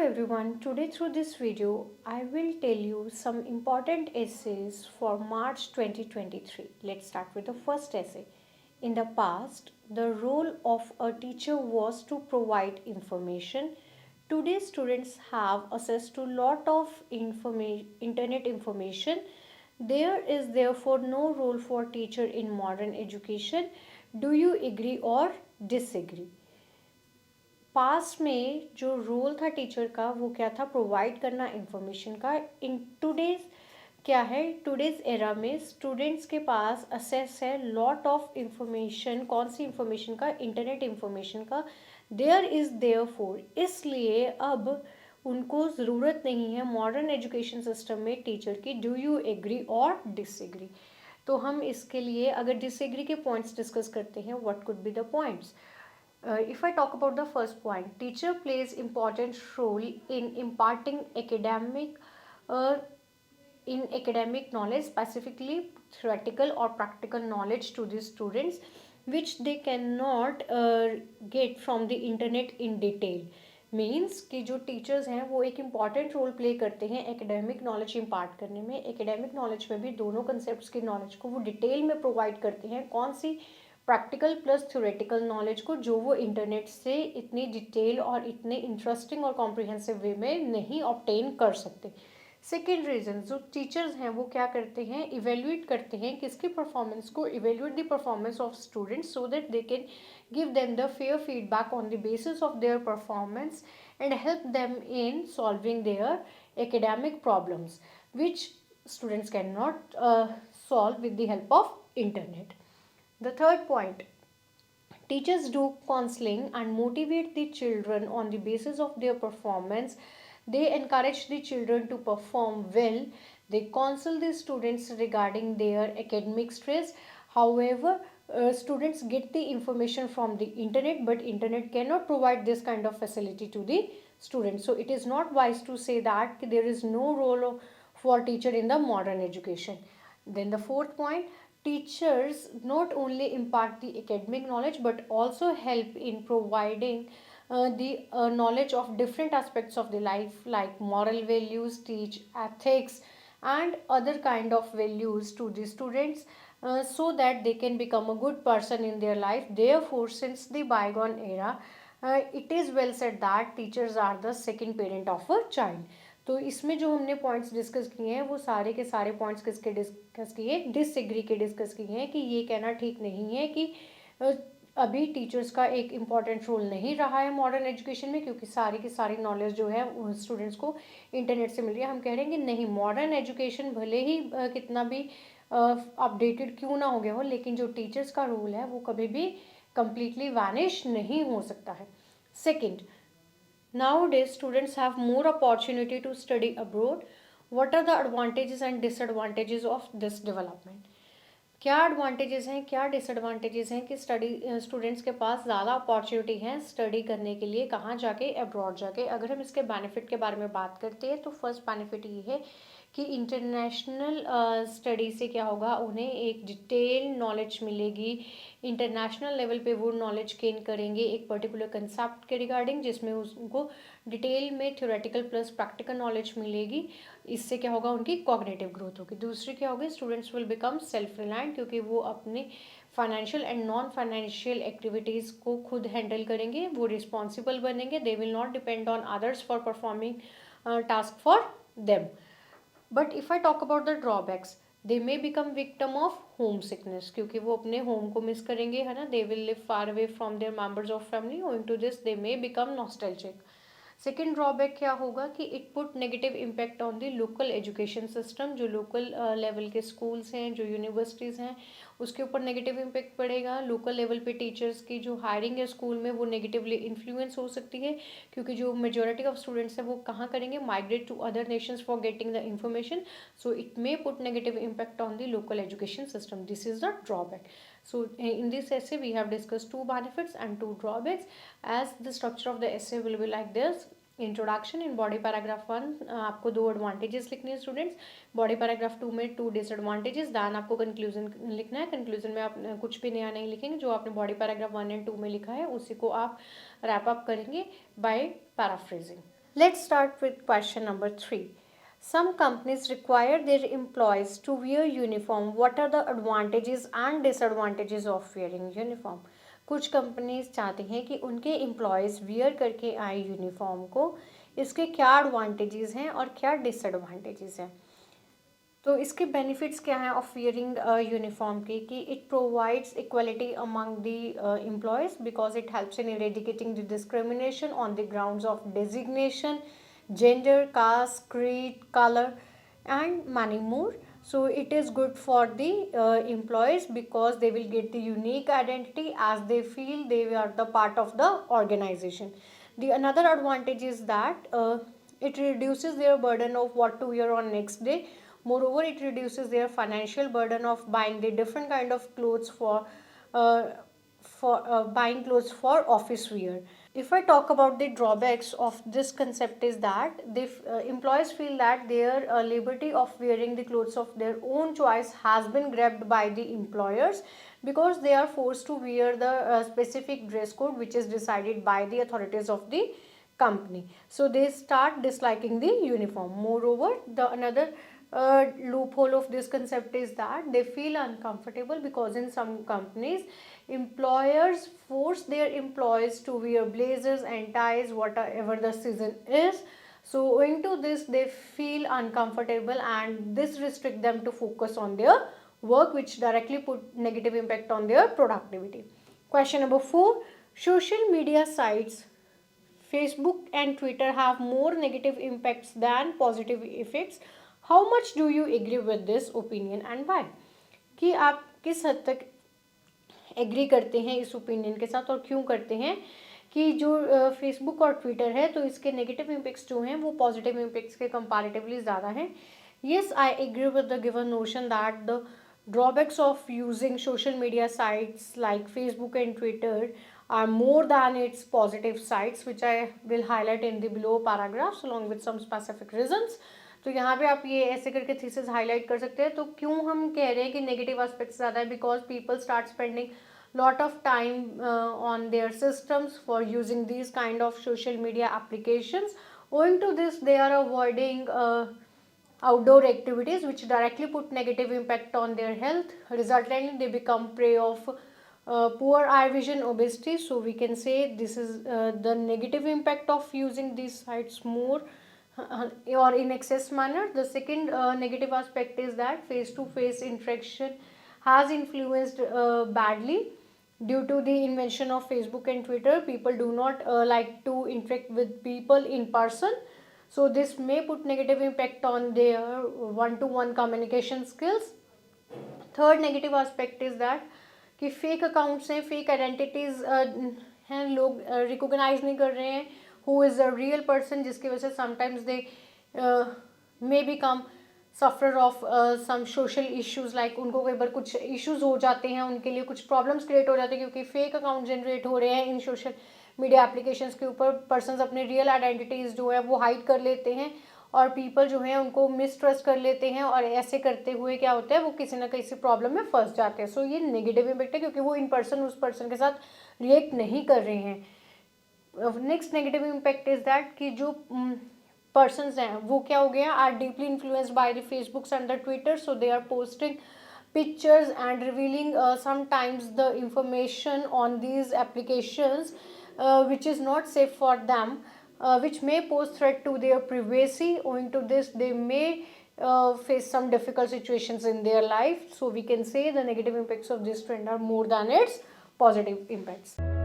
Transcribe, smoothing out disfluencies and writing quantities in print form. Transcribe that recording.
everyone, today through this video I will tell you some important essays for March 2023. Let's start with the first essay. In the past, the role of a teacher was to provide information. Today students have access to lot of internet information. There is therefore no role for teacher in modern education. Do you agree or disagree? Past में जो role था teacher का वो क्या था, provide करना information का. In today's क्या है, टुडेज एरा में स्टूडेंट्स के पास असेस है लॉट ऑफ इंफॉर्मेशन. कौन सी इंफॉर्मेशन का, इंटरनेट इंफॉर्मेशन का. देयर इज़ देयर फोर, इसलिए अब उनको ज़रूरत नहीं है मॉडर्न एजुकेशन सिस्टम में टीचर की. डू यू एग्री और डिसएग्री? तो हम इसके लिए अगर डिसएग्री के पॉइंट्स डिस्कस करते हैं, what could be the points. If I talk about the first point, teacher plays important role in imparting uh, academic knowledge, specifically theoretical or practical knowledge to the students, which they cannot get from the internet in detail. Means कि जो teachers हैं वो एक important role play करते हैं academic knowledge impart करने में. Academic knowledge में भी दोनों कंसेप्ट की नॉलेज को वो डिटेल में प्रोवाइड करते हैं. कौन सी, प्रैक्टिकल प्लस थ्योरेटिकल नॉलेज को, जो वो इंटरनेट से इतनी डिटेल और इतने इंटरेस्टिंग और कॉम्प्रिहेंसिव वे में नहीं ऑब्टेन कर सकते. सेकेंड रीज़न, जो टीचर्स हैं वो क्या करते हैं, इवेल्यूएट करते हैं किसकी परफॉर्मेंस को, evaluate the performance of students so that they can give them the fair feedback on the basis of their performance and help them in solving their academic problems which students cannot solve with the help of internet. The third point, teachers do counseling and motivate the children on the basis of their performance. They encourage the children to perform well. They counsel the students regarding their academic stress. However, students get the information from the internet, but internet cannot provide this kind of facility to the students. So it is not wise to say that there is no role for teacher in the modern education. Then the fourth point, teachers not only impart the academic knowledge but also help in providing the knowledge of different aspects of the life like moral values, teach ethics and other kind of values to the students so that they can become a good person in their life. Therefore, since the bygone era, it is well said that teachers are the second parent of a child. तो इसमें जो हमने points discuss किए हैं वो सारे के सारे पॉइंट्स किसके डिस्कस किए, डिसएग्री के डिस्कस किए हैं. कि ये कहना ठीक नहीं है कि अभी टीचर्स का एक इम्पॉर्टेंट रोल नहीं रहा है मॉडर्न एजुकेशन में क्योंकि सारी की सारी नॉलेज जो है स्टूडेंट्स को इंटरनेट से मिल रही है. हम कह रहे हैं कि नहीं, मॉडर्न एजुकेशन भले ही कितना भी अपडेटेड क्यों ना हो गया हो, लेकिन जो टीचर्स का रोल है वो कभी भी completely वैनिश नहीं हो सकता है. Second, nowadays students have more opportunity to study abroad. What are the advantages and disadvantages of this development? क्या एडवांटेजेस हैं, क्या डिसएडवांटेजेस हैं कि स्टूडेंट्स के पास ज़्यादा अपॉर्चुनिटी है स्टडी करने के लिए कहाँ जाके, अब्रॉड जाके. अगर हम इसके बेनिफिट के बारे में बात करते हैं तो फर्स्ट बेनिफिट ये है कि इंटरनेशनल स्टडी से क्या होगा, उन्हें एक डिटेल नॉलेज मिलेगी. इंटरनेशनल लेवल पे वो नॉलेज गेन करेंगे एक पर्टिकुलर कंसेप्ट के रिगार्डिंग जिसमें उनको डिटेल में थ्योरेटिकल प्लस प्रैक्टिकल नॉलेज मिलेगी. इससे क्या होगा, उनकी कॉग्निटिव ग्रोथ होगी. दूसरी क्या होगी, students will become self reliant क्योंकि वो अपने financial and non financial activities को खुद हैंडल करेंगे, वो रिस्पॉन्सिबल बनेंगे. They will not depend on others for performing task for them. But if I talk about the drawbacks, they may become victim of homesickness क्योंकि वो अपने home को miss करेंगे, है ना. They will live far away from their members of family. Owing to this they may become nostalgic. Second drawback क्या होगा कि it put negative impact on the local education system. जो लोकल लेवल के schools हैं, जो universities हैं, उसके ऊपर नेगेटिव इम्पैक्ट पड़ेगा. लोकल लेवल पे टीचर्स की जो हायरिंग है स्कूल में वो नेगेटिवली इन्फ्लुएंस हो सकती है क्योंकि जो मेजोरिटी ऑफ स्टूडेंट्स हैं वो कहाँ करेंगे, migrate to other nations for getting the information. So it may put negative impact on the local education system. This is the drawback. So in this essay we have discussed two benefits and two drawbacks. As the structure of the essay will be like this: introduction. In body paragraph 1 आपको 2 advantages लिखने हैं students. Body paragraph 2 में 2 disadvantages. Then आपको conclusion लिखना है. Conclusion में आप कुछ भी नया नहीं लिखेंगे, जो आपने बॉडी पैराग्राफ 1 एंड 2 में लिखा है उसी को आप रैप अप करेंगे by paraphrasing. Let's start with question number 3. Some companies require their employees to wear uniform. What are the advantages and disadvantages of wearing uniform? कुछ कंपनीज चाहती हैं कि उनके एम्प्लॉयज़ वियर करके आए यूनिफॉर्म को. इसके क्या एडवांटेजेस हैं और क्या डिसएडवांटेजेस हैं. तो इसके बेनिफिट्स क्या हैं ऑफ वियरिंग यूनिफॉर्म के, कि it provides equality among the employees because it helps in eradicating the discrimination on the grounds of designation, gender, caste, creed, color, and many more. So it is good for the employees because they will get the unique identity as they feel they are the part of the organization. The another advantage is that it reduces their burden of what to wear on next day. Moreover, it reduces their financial burden of buying the different kind of clothes uh, for buying clothes for office wear. If I talk about the drawbacks of this concept is that the employees feel that their liberty of wearing the clothes of their own choice has been grabbed by the employers because they are forced to wear the specific dress code which is decided by the authorities of the company. So they start disliking the uniform. Moreover, the another loophole of this concept is that they feel uncomfortable because in some companies employers force their employees to wear blazers and ties whatever the season is. So owing to this they feel uncomfortable and this restrict them to focus on their work, which directly put negative impact on their productivity. Question number 4. Social media sites Facebook and Twitter have more negative impacts than positive effects. How much do you agree with this opinion and why? कि आप किस हद तक agree करते हैं इस opinion के साथ और क्यों करते हैं कि जो फेसबुक और ट्विटर है तो इसके नेगेटिव इम्पैक्ट्स जो हैं वो पॉजिटिव इम्पैक्ट्स के कंपैरेटिवली ज़्यादा हैं. Yes, I agree with the given notion that the drawbacks of using social media sites like Facebook and Twitter are more than its positive sides, which I will highlight in the below paragraphs along with some specific reasons. तो यहाँ पे आप ये ऐसे करके thesis highlight कर सकते हैं. तो क्यों हम कह रहे हैं कि नेगेटिव एस्पेक्ट्स ज़्यादा है? Because people start spending lot of time on their systems for using these kind of social media applications. Owing to this they are avoiding outdoor activities which directly put negative impact on their health. Resultantly they become prey of poor eye vision, obesity. So we can say this is the negative impact of using these sites more or in excess manner. The second negative aspect is that face to face interaction has influenced badly. Due to the invention of Facebook and Twitter, people do not like to interact with people in person. So this may put negative impact on their one-to-one communication skills. Third negative aspect is that कि fake accounts हैं, fake identities हैं, लोग recognise नहीं कर रहे हैं who is a real person, जिसकी वजह से sometimes they may become suffer of some social issues. Like उनको कई बार कुछ इश्यूज़ हो जाते हैं, उनके लिए कुछ प्रॉब्लम्स क्रिएट हो जाते हैं क्योंकि फेक अकाउंट जनरेट हो रहे हैं इन सोशल मीडिया एप्लीकेशंस के ऊपर. पर्सन्स अपने रियल आइडेंटिटीज़ जो है वो हाइड कर लेते हैं और पीपल जो हैं उनको मिसट्रस्ट कर लेते हैं और ऐसे करते हुए क्या होता है वो किसी ना किसी प्रॉब्लम में फंस जाते हैं. सो ये नेगेटिव इम्पैक्ट है क्योंकि वो इन पर्सन उस पर्सन के साथ रिएक्ट नहीं कर रहे हैं. Next negative impact is that कि जो persons हैं वो क्या हो गया are deeply influenced by the Facebooks and the Twitter. So they are posting pictures and revealing sometimes the information on these applications which is not safe for them, which may pose threat to their privacy. Owing to this they may face some difficult situations in their life. So we can say the negative impacts of this trend are more than its positive impacts.